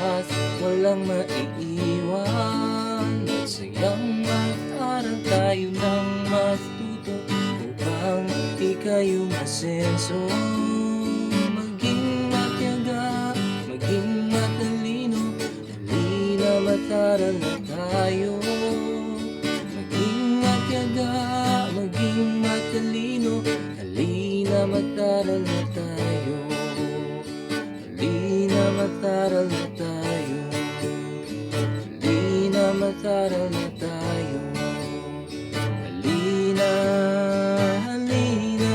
math, walang maiiwan. Math-sayang math-aral tayo ng Math-tuto, upang ika'y umasenso. Maging matyaga, maging matalino, halina math-aral na tayo. Maging matyaga, maging matalino, halina math-aral na tayo. Halina math-aral na tayo. Halina math-aral na tayo. Halina, halina,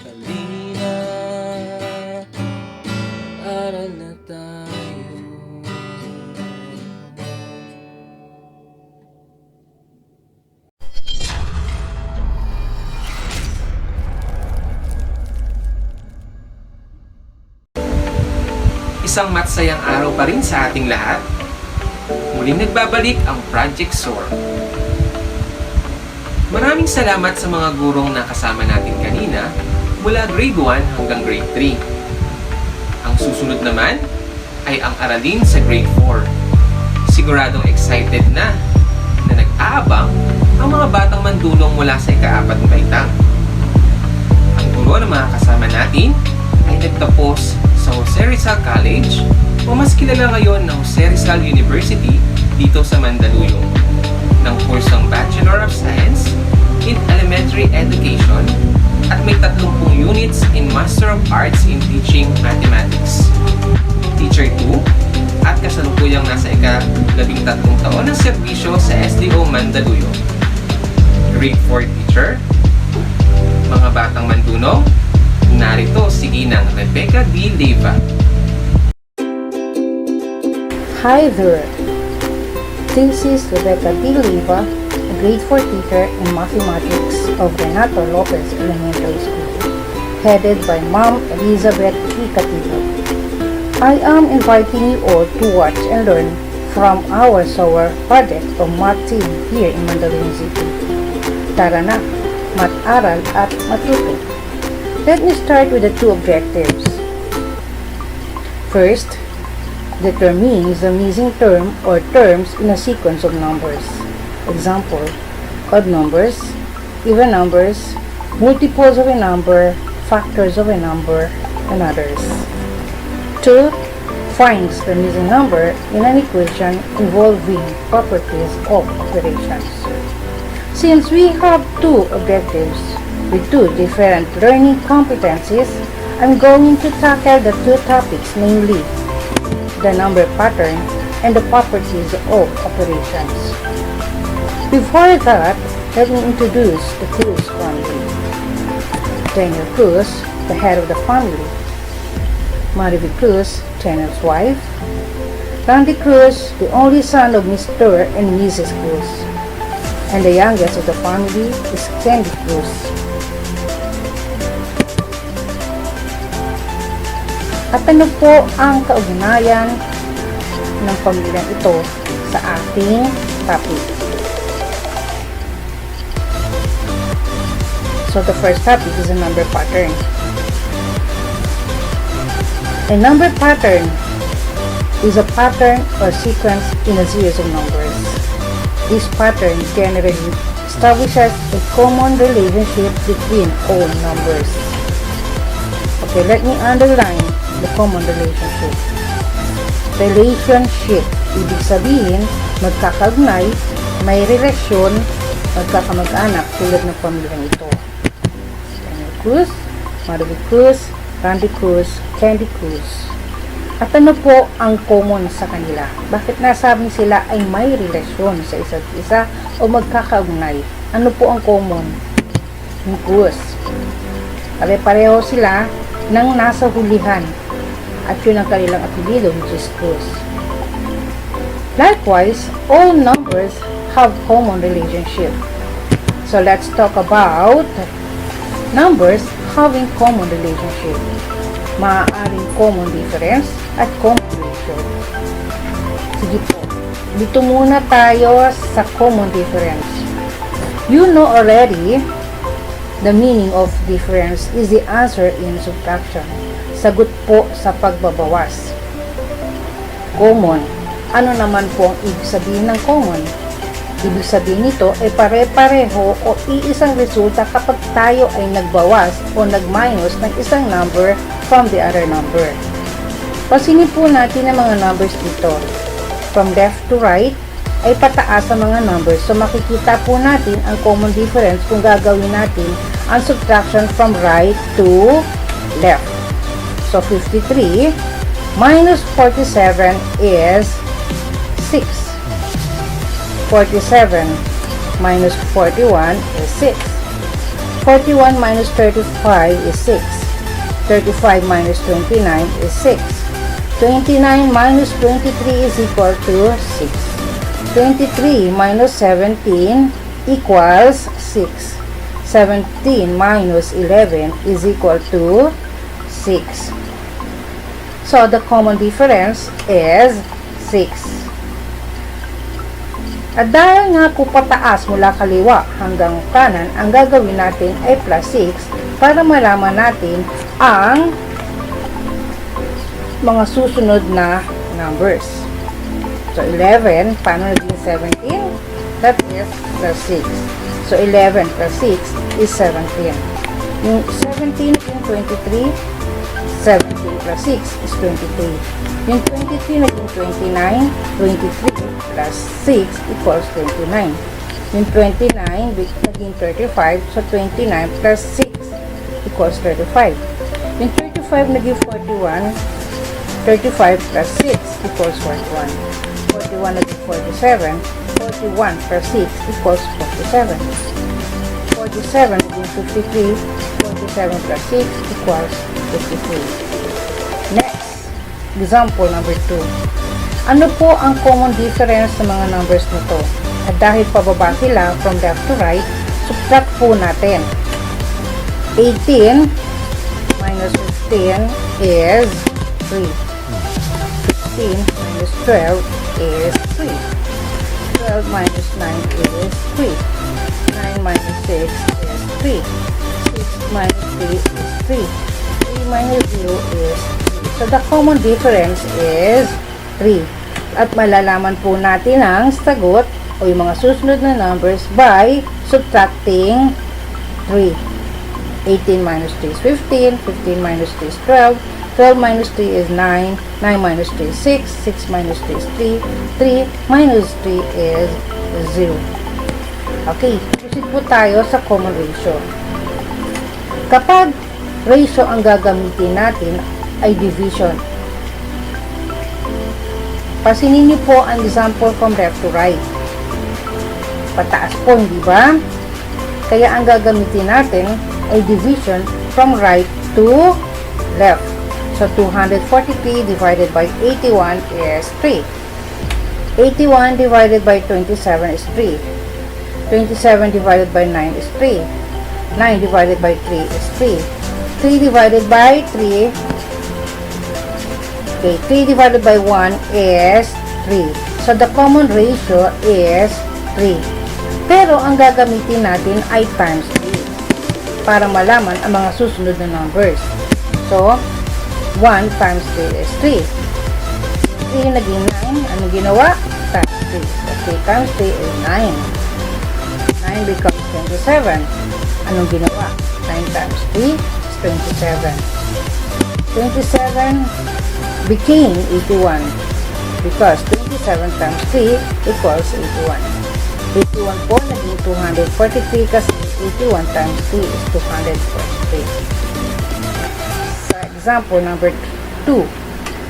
halina, aral na tayo. Isang math-sayang araw pa rin sa ating lahat. Muling nagbabalik ang Project SOAR. Maraming salamat sa mga gurong nakasama natin kanina mula grade 1 hanggang grade 3. Ang susunod naman ay ang aralin sa grade 4. Siguradong excited na nag-aabang ang mga batang mandunong mula sa ika-4 na baitang. Ang guro ng mga kasama natin ay nagtapos sa Jose Rizal College o mas kilala ngayon na Jose Rizal University dito sa Mandaluyong ng kursong Bachelor of Science in Elementary Education at may 30 units in Master of Arts in Teaching Mathematics. Teacher 2 at kasalukuyang nasa ika-13 taon ng serbisyo sa SDO Mandaluyong. Grade 4 teacher, mga batang mandunong, narito si Ginang Rebecca D. Leyva. Hi there! This is Rebecca D. Leyva, a grade 4 teacher in mathematics of Renato Lopez Elementary School, headed by Ma'am Elizabeth E. Catino. I am inviting you all to watch and learn from our SOAR project of Math team here in Mandaluyong City. Tara na, Math-aral at Math-tuto. Let me start with the two objectives. First, determine the missing term or terms in a sequence of numbers. Example, odd numbers, even numbers, multiples of a number, factors of a number, and others. 2. Finds the missing number in an equation involving properties of operations. Since we have two objectives with two different learning competencies, I'm going to tackle the two topics, namely the number pattern and the properties of operations. Before that, let me introduce the Cruz family. Daniel Cruz, the head of the family. Maribel Cruz, Daniel's wife. Randy Cruz, the only son of Mr. and Mrs. Cruz. And the youngest of the family is Candy Cruz. At ano po ang kaugnayan ng pamilyang ito sa ating topic? So the first topic is a number pattern. A number pattern is a pattern or sequence in a series of numbers. This pattern generally establishes a common relationship between all numbers. Okay, let me underline the common relationship. Relationship, ibig sabihin, magkakaugnay, may relasyon, magkakamag-anak tulad ng pamilyang ito. Daniel Cruz, Maribel Cruz, Randy Cruz, Candy Cruz. At ano po ang common sa kanila? Bakit nasabing sila ay may relasyon sa isa't isa o magkakaugnay? Ano po ang common? Yung Cruz. Pare-pareho sila nang nasa hulihan at yun ang kanilang apelido, which is Cruz. Likewise, all numbers have common relationship. So let's talk about numbers having common relationship. Maaaring common difference at common ratio. Sige po, dito muna tayo sa common difference. You know already, the meaning of difference is the answer in subtraction. Sagot po sa pagbabawas. common. Ano naman po ang ibig sabihin ng common? Ibig sabihin nito ay pare-pareho o iisang resulta kapag tayo ay nagbawas o nag-minus ng isang number from the other number. Pansinin po natin ang mga numbers dito. From left to right ay pataas ang mga numbers. So makikita po natin ang common difference kung gagawin natin ang subtraction from right to left. So 53 minus 47 is 6. 47 minus 41 is 6. 41 minus 35 is 6. 35 minus 29 is 6. 29 minus 23 is equal to 6. 23 minus 17 equals 6. 17 minus 11 is equal to 6. So the common difference is 6. At dahil nga po pataas mula kaliwa hanggang kanan, ang gagawin natin ay plus 6 para malaman natin ang mga susunod na numbers. So 11, paano naging 17? That is plus 6. So 11 plus 6 is 17. Yung 17 naging 23, 17 plus 6 is 23. Yung 23 naging 29, 23 plus 6 equals 29. Yung 29 naging 35, so 29 plus 6 equals 35. Yung 35 naging 41, 35 plus 6 equals 41. 41 naging 47, 41 plus 6 equals 47. 47 naging 53, 47 plus 6 equals 53. Next, example number 2. Ano po ang common difference ng mga numbers nito? At dahil pababa sila from left to right, subtract po natin. 18 minus 15 is 3. 15 minus 12 is 3. 12 minus 9 is 3. 9 minus 6 is 3. 6 minus 3 is 3. 3 minus 0 is 3. So the common difference is 3. At malalaman po natin ang sagot o yung mga susunod na numbers by subtracting 3. 18 minus 3 is 15. 15 minus 3 is 12. 12 minus 3 is 9. 9 minus 3 is 6. 6 minus 3 is 3. 3 minus 3 is 0. Okay, proceed po tayo sa common ratio. Kapag ratio ang gagamitin natin ay division. Pasinin niyo po ang example from left to right. Pataas po, hindi ba? Kaya ang gagamitin natin ay division from right to left. So 243 divided by 81 is 3. 81 divided by 27 is 3. 27 divided by 9 is 3. 9 divided by 3 is 3. 3 divided by 3. Okay, 3 divided by 1 is 3. So the common ratio is 3. Pero ang gagamitin natin ay times 3 para malaman ang mga susunod na numbers. So 1 times 3 is 3. 3 naging 9. Anong ginawa? Times 3. Okay, times 3 is 9. 9 becomes 27. Anong ginawa? 9 times 3 is 27. 27 became 81 because 27 times 3 equals 81. 81 po naging 243 kasi 81 times 3 is 243. Sa example number 2,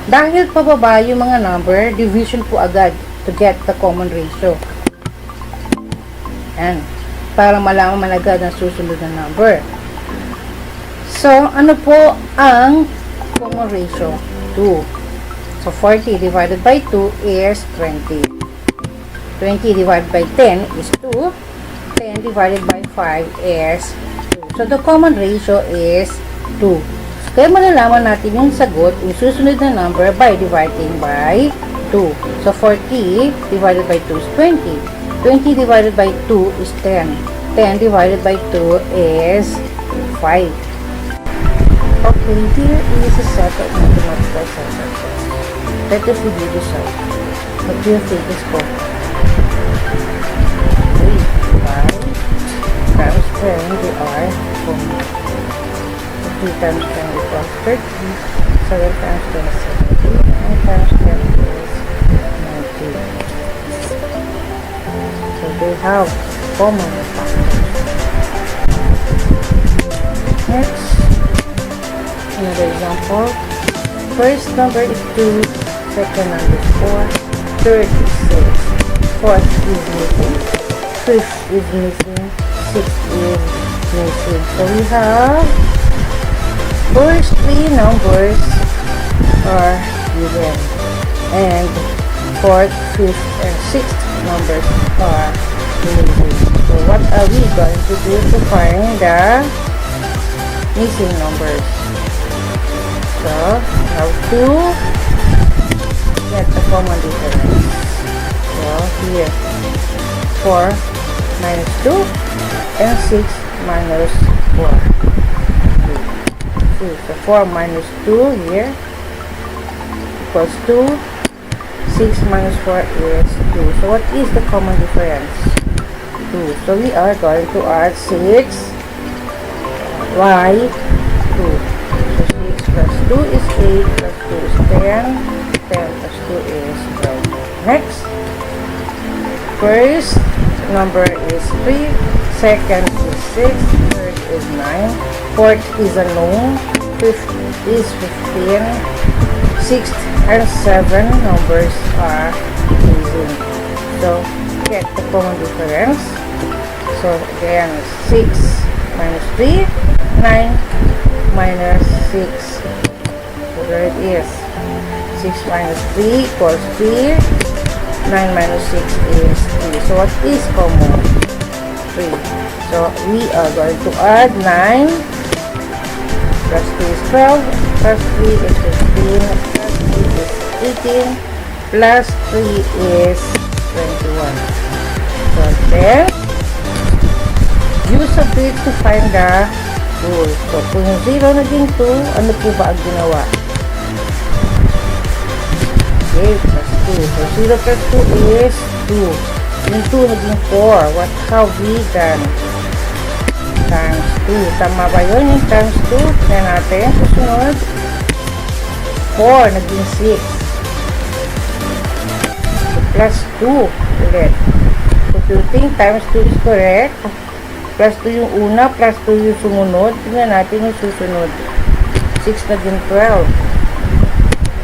dahil pababa yung mga number, division po agad to get the common ratio. Yan. Para malaman agad ang susunod na number. So, ano po ang common ratio? 2. So, 40 divided by 2 is 20. 20 divided by 10 is 2. 10 divided by 5 is 2. So, the common ratio is 2. Kaya malalaman natin yung sagot, yung susunod na number by dividing by 2. So, 40 divided by 2 is 20. 20 divided by 2 is 10. 10 divided by 2 is 5. Okay, here is a set of mathematical sentences. Let us review this out. What do you think is called? 3, 5 times 10, they are 3 times 10 equals 30. 7 times 10 is 70. 9 times 10 is 90. So they have common factors. Next, another example. First number is 2, second number is 4, third is 6, fourth is missing, fifth is missing, sixth is missing. So we have first 3 numbers are given, and fourth, fifth, and sixth numbers are missing. So what are we going to do to find the missing numbers? So, how to get the common difference. So, here, 4 minus 2 and 6 minus 4. Okay. So, 4 minus 2 here equals 2. 6 minus 4 is 2. So, what is the common difference? 2. So, we are going to add 6 y 2. 2 is 8, plus 2 is 10, 10 plus 2 is 12. Next, first number is 3, second is 6, third is 9, fourth is unknown, fifth is 15, sixth and 7 numbers are missing. So, get the common difference. So, again, 6 minus 3, 9 minus 6. There it is. 6 minus 3 equals 3. 9 minus 6 is 3. So what is common? 3. So we are going to add 9 plus 2 is 12 plus 3 is 15 plus 8 is 18 plus 3 is 21. So then use a bit to find the rule. So kung yung 0 naging 2, ano po ba ang ginawa? Okay, plus 2. So 0 plus 2 is 2. Yung 2 naging 4. What have we done? Times 2. Tama ba yun? Yung times 2. Tignan natin. Susunod. 4 naging 6. So plus 2 ulit. So do you think times 2 is correct? Plus 2 yung una, plus 2 yung sumunod. Tignan natin yung susunod. 6 naging 12.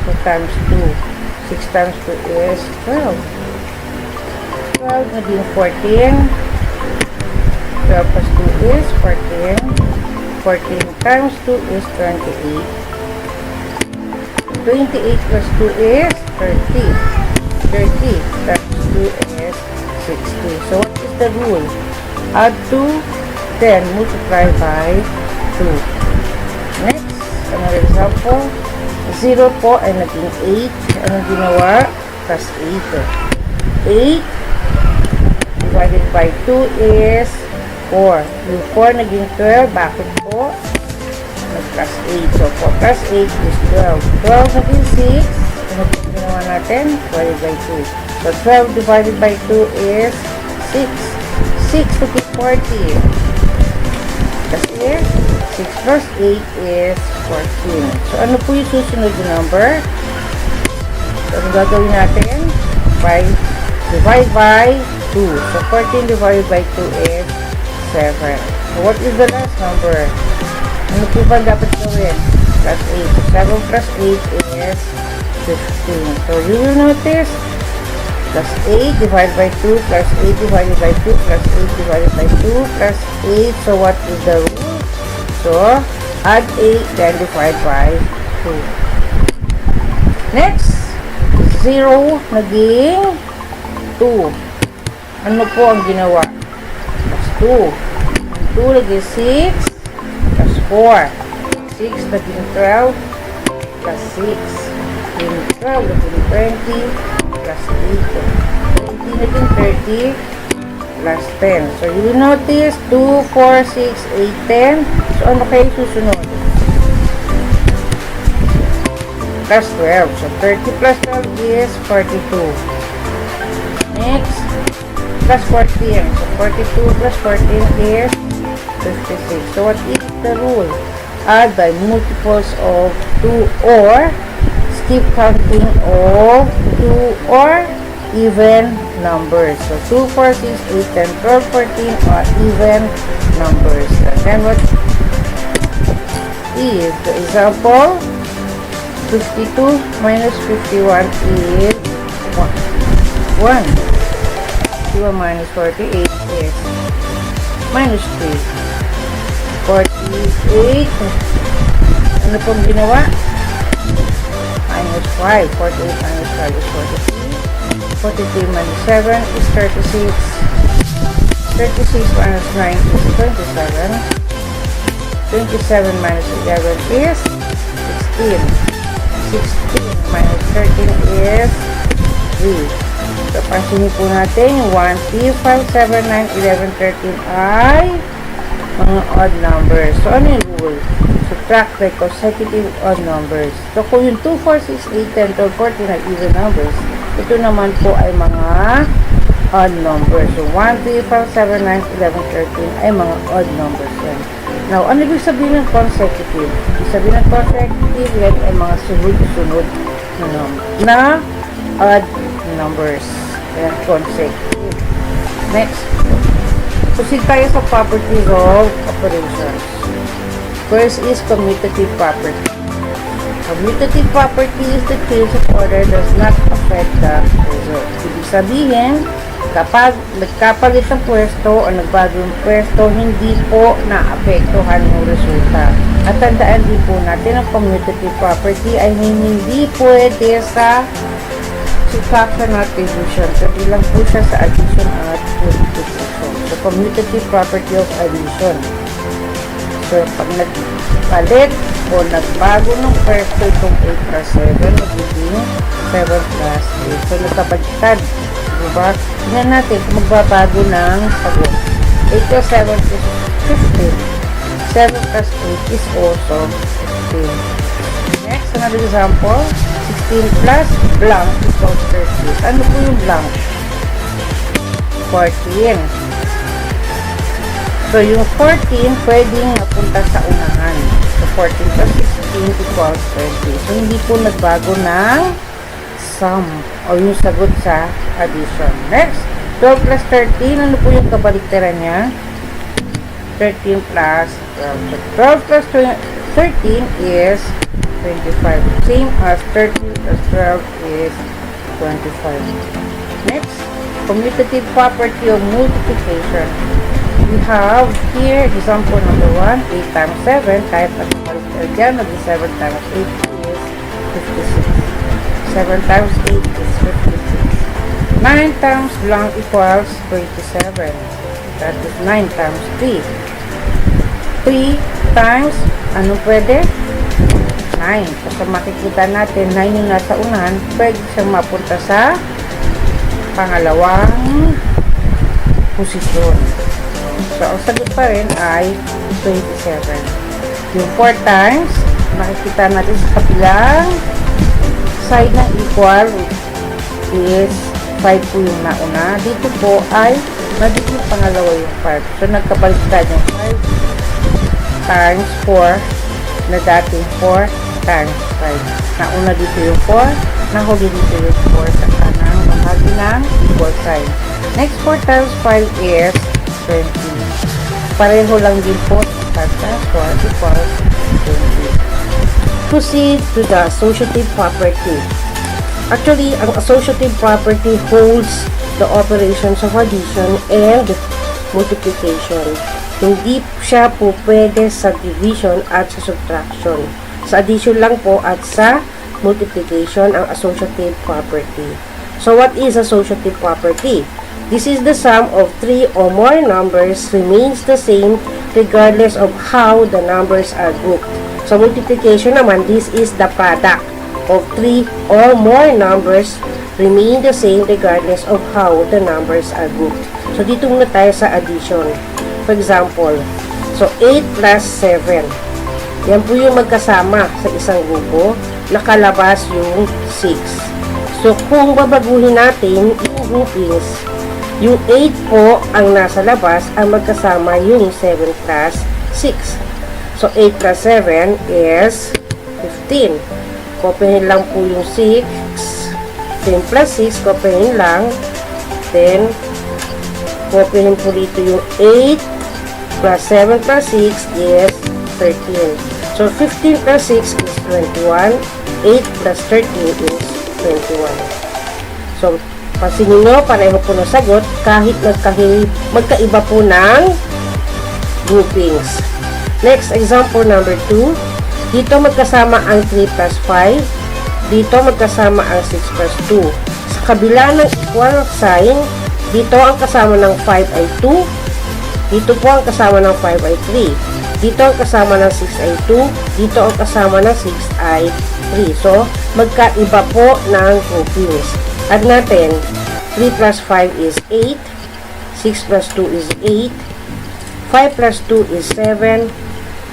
So times 2. 6 times 2 is 12. 12 naging 14. 12 plus 2 is 14. 14 times 2 is 28. 28 plus 2 is 30. 30 times 2 is 60. So what is the rule? Add 2, then multiply by 2. Next, another example. 0 po ay naging 8. Anong ginawa? Plus 8. 8 divided by 2 is 4. Yung 4 naging 12. Bakit po? Nag-plus 8. So, 4 plus 8 is 12. 12 naging 6. Ano po ginawa natin? Divided by 2. So, 12 divided by 2 is 6. 6 naging 40. Kasi 6 plus 8 is 14. So, ano po yung susunod na number? So, ang gagawin natin? Divide by 2. So, 14 divided by 2 is 7. So, what is the last number? Ano po ba dapat gawin? Plus 8. So, 7 plus 8 is 15. So, you will notice plus 8 divided by 2 plus 8 divided by 2 plus 8 divided by 2 plus 8. So, what is the rule? So, add 8 then divide by 2. Next, 0 naging 2. Ano po ang ginawa? Plus 2. 2 naging 6 plus 4. 6 naging 12 plus 6. Yung 12 naging 20 plus 8. 20 naging 30 plus 10. So, you will notice 2, 4, 6, 8, 10. So, ano kayo susunod? plus 12. So 30 plus 12 is 42. Next, plus 14. So 42 plus 14 is 56. So what is the rule? Add by multiples of 2 or skip counting of 2 or even numbers. So 2, 4, 6, 8, 10, 12, 14 are even numbers. And then what is the example? 52 minus 51 is 1. 51 minus 48 is minus 3. 48. Ano pong ginawa? Minus 5. 48 minus 5 is 43. 43 minus 7 is 36. 36 minus 9 is 27. 27 minus 11 is 16. 16 minus 13 is 3. So, pansinin po natin yung 1, 3, 5, 7, 9, 11, 13 ay mga odd numbers. So, ano yung rule? Subtract by consecutive odd numbers. So, kung yung 2, 4, 6, 8, 10, 12, 14 ay even numbers, ito naman po ay mga odd numbers. So, 1, 3, 5, 7, 9, 11, 13 ay mga odd numbers yan. Now, ano ibig sabihin ng consecutive? Ibig sabihin ng consecutive, yan ay mga sunod-sunod na odd numbers. Yan, consecutive. Next. Proceed tayo sa properties of operations. First is commutative property. Commutative property is the change of order does not affect the result. Ibig sabihin, kapag nagkapalit ng pwesto o nagbago yung pwesto, hindi po naapektuhan yung resulta. At tandaan din po natin ang commutative property ay hindi pwede sa subtraction at division. Pwede lang po siya sa addition at multiplication. So, commutative property of addition. So, pag nagpalit o nagbago ng pwesto itong 8 plus 7, magiging 7 plus 8. So, nagkabaliktad. Diba? Tingnan natin kung magbabago ng sagot. 8 plus 7 is 15. 7 plus 8 is also 15. Next, another example. 16 plus blank equals 30. Ano po yung blank? 14. So, yung 14 pwedeng napunta sa unahan. So, 14 plus 16 equals 20. So, hindi po nagbago ng sum o yung sagot sa addition. Next, 12 plus 13. Ano po yung kabaliktaran niya? 13 plus 12. So, 12 plus 13 is 25. Same as 13 plus 12 is 25. Next, commutative property of multiplication. We have here example number 1, 8 times 7. Kahit nagpapalit dyan, mag 7 times 8 is 56. 7 times 8 is 56. 9 times blank equals 27. That is 9 times 3. 3 times, ano pwede? 9. Kasi makikita natin, 9 yung nasa unahan, pwede siyang mapunta sa pangalawang posisyon. So, ang sagot pa rin ay 27. Yung 4 times, makikita natin sa kabilang side ng equal is 5 po yung nauna. Dito po ay magiging pangalawa yung 5. So, nagkabaliktad yung 5 times 4 na dating 4 times 5. Nauna dito yung 4, nahuli dito yung 4 sa kanang bahagi ng equal sign. Next, 4 times 5 is 20. Pareho lang din po 5 times 4 equals 20. Proceed to the associative property. Actually, ang associative property holds the operations of addition and multiplication. Hindi siya po pwede sa division at sa subtraction. Sa addition lang po at sa multiplication ang associative property. So, what is associative property? This is the sum of 3 or more numbers remains the same regardless of how the numbers are grouped. Sa multiplication naman, this is the product of 3 or more numbers remain the same regardless of how the numbers are grouped. So, dito muna tayo sa addition. For example, so 8 plus 7. Yan po yung magkasama sa isang grupo. nakalabas yung 6. So, kung babaguhin natin yung groupings, yung 8 po ang nasa labas ang magkasama yung 7 plus 6. So, 8 plus 7 is 15. Kopyahin lang po yung 6. 10 plus 6, kopyahin lang. Then, kopyahin po dito yung 8 plus 7 plus 6 is 13. So, 15 plus 6 is 21. 8 plus 13 is 21. So, pansinin nyo, pareho po na sagot kahit magkaiba po ng groupings. Next, example number 2. Dito magkasama ang 3 plus 5. Dito magkasama ang 6 plus 2. Sa kabila ng equal sign, dito ang kasama ng 5 ay 2. Dito po ang kasama ng 5 ay 3. Dito ang kasama ng 6 ay 2. Dito ang kasama ng 6 ay 3. So, magkaiba po ng groupings. Add natin, 3 plus 5 is 8. 6 plus 2 is 8. 5 plus 2 is 7.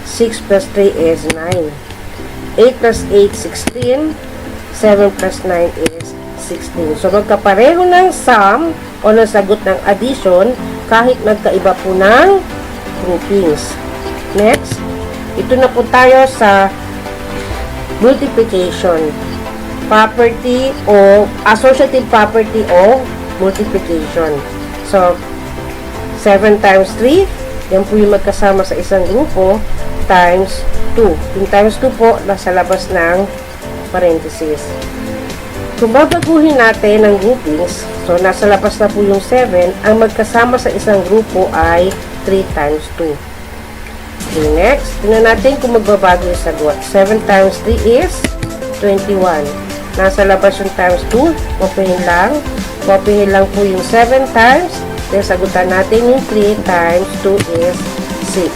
6 plus 3 is 9. 8 plus 8, 16. 7 plus 9 is 16. So, magkapareho ng sum o ng sagot ng addition kahit magkaiba po ng groupings. Next, ito na po tayo sa multiplication property o associative property o multiplication. So, 7 times 3, yan po yung magkasama sa isang grupo, times 2. Yung times 2 po, nasa labas ng parenthesis. Kung babaguhin natin ang groupings, so nasa labas na po yung 7, ang magkasama sa isang grupo ay 3 times 2. Okay, next, tingnan natin kung magbabago yung sagot. 7 times 3 is 21. Nasa labas yung times 2, kopyahin lang. Kopyahin lang po yung 7 times. Then, sagutan natin yung 3 times 2 is 6.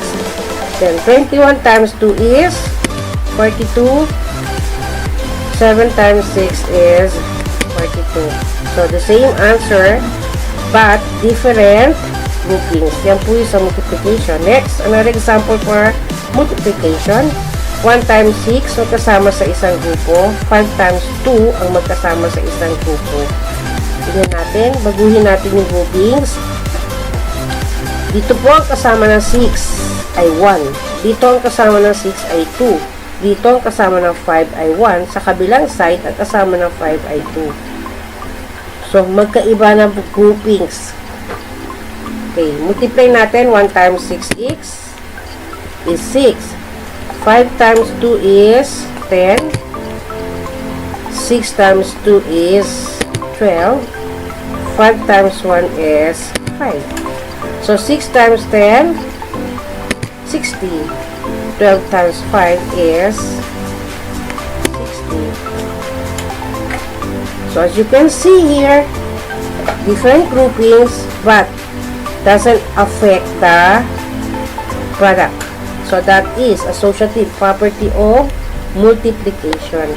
Then, 21 times 2 is 42. 7 times 6 is 42. So, the same answer, but different groupings. Yan po yung sa multiplication. Next, another example for multiplication. 1 times 6 magkasama sa isang grupo. 5 times 2 ang magkasama sa isang grupo. Tingnan natin, baguhin natin yung groupings. Dito po ang kasama ng 6 ay 1. Dito ang kasama ng 6 ay 2. Dito ang kasama ng 5 ay 1. Sa kabilang side, ang kasama ng 5 ay 2. So, magkaiba ng groupings. Okay, multiply natin. 1 times 6x is 6. 5 times 2 is 10. 6 times 2 is 12. 5 times 1 is 5. So, 6 times 10, 60. 12 times 5 is 60. So, as you can see here, different groupings, but doesn't affect the product. So, that is associative property of multiplication.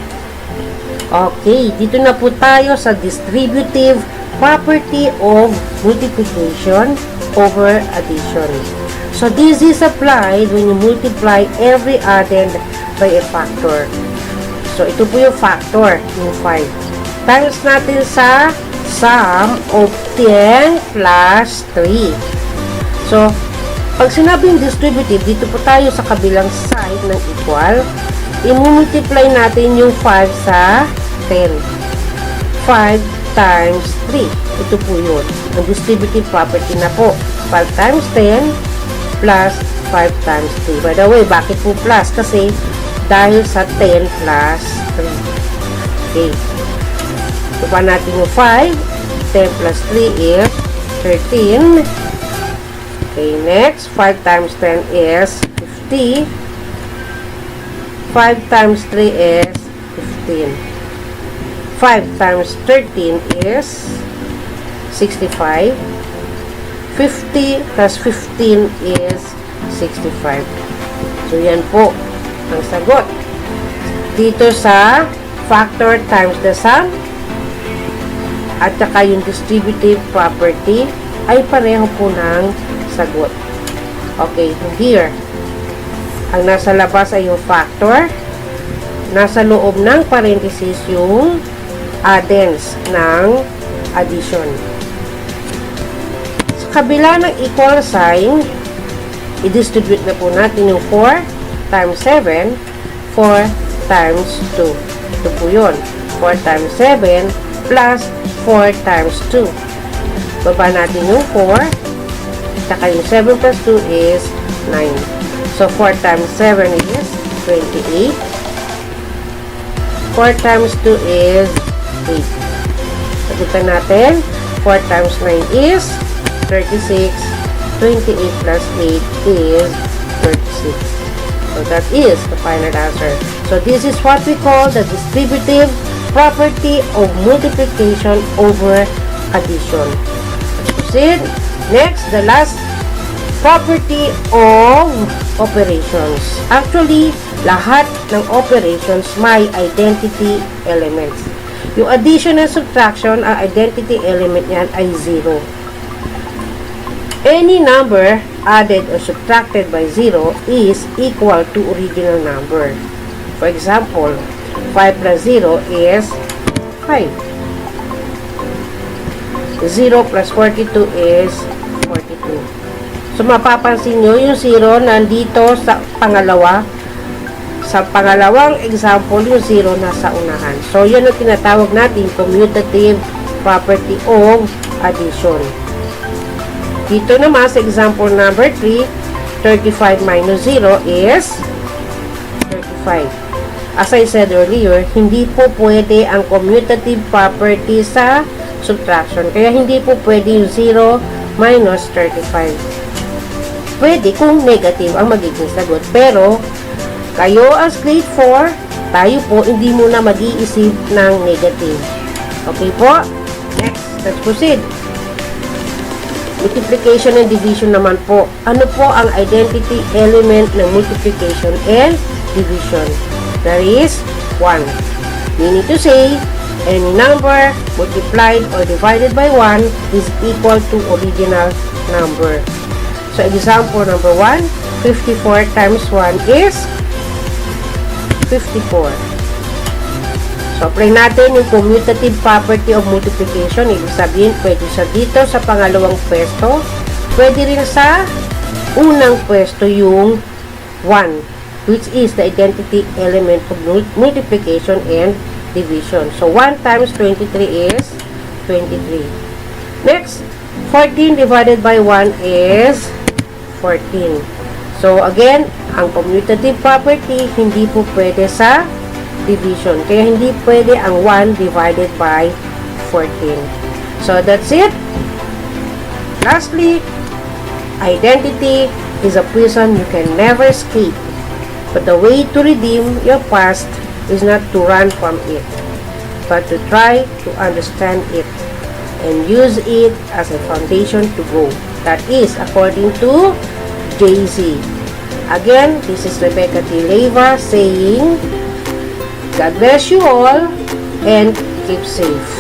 Okay, dito na po tayo sa distributive property of multiplication over addition. So, this is applied when you multiply every addend by a factor. So, ito po yung factor, yung 5. Times natin sa sum of 10 plus 3. So, pag sinabing distributive, dito po tayo sa kabilang side ng equal, i-multiply natin yung 5 sa 10. 5 times 3. Ito po yun. Ang distributive property na po. 5 times 10 plus 5 times 3. By the way, bakit po plus? Kasi dahil sa 10 plus 3. Okay. Ito pa natin yung 5. 10 plus 3 is 13. Okay, next, 5 times 10 is 50. 5 times 3 is 15. 5 times 13 is 65. 50 plus 15 is 65. So, yan po ang sagot. Dito sa factor times the sum at saka yung distributive property ay pareho po ng sagot. Okay, here, ang nasa labas ay yung factor. nasa loob ng parenthesis yung addends ng addition. Sa kabila ng equal sign, i-distribute na po natin yung 4 times 7, 4 times 2. Ito po yun. 4 times 7 plus 4 times 2. Baba natin yung 4. Saka yung 7 plus 2 is 9. So, 4 times 7 is 28. 4 times 2 is 8. Sagutan natin. 4 times 9 is 36. 28 plus 8 is 36. So, that is the final answer. So, this is what we call the distributive property of multiplication over addition. Let's proceed. Next, the last property of operations. Actually, lahat ng operations may identity elements. Yung addition and subtraction, ang identity element niyan ay 0. Any number added or subtracted by 0 is equal to original number. For example, 5 plus 0 is 5. 0 plus 42 is 42. So, mapapansin nyo, yung 0 nandito sa pangalawa. Sa pangalawang example, yung 0 nasa unahan. So, yun ang tinatawag natin commutative property of addition. Dito naman, sa example number 3, 35 minus 0 is 35. As I said earlier, hindi po pwede ang commutative property sa subtraction. Kaya hindi po pwede yung 0 minus 35. Pwede kung negative ang magiging sagot. Pero, kayo as grade 4, tayo po hindi muna mag-iisip ng negative. Okay po? Next, let's proceed. Multiplication and division naman po. Ano po ang identity element ng multiplication and division? That is 1. Meaning to say, any number multiplied or divided by 1 is equal to original number. So, example number 1, 54 times 1 is 54. So, apply natin yung commutative property of multiplication. Ibig sabihin, pwede siya dito sa pangalawang pwesto. Pwede rin sa unang pwesto yung 1, which is the identity element of multiplication and division. So, 1 times 23 is 23. Next, 14 divided by 1 is 14. So, again, ang commutative property, hindi po pwede sa division. Kaya hindi pwede ang 1 divided by 14. So, that's it. Lastly, identity is a prison you can never escape. But the way to redeem your past is not to run from it, but to try to understand it and use it as a foundation to grow. That is according to Jay-Z. Again, this is Rebecca T. Leyva saying, God bless you all and keep safe.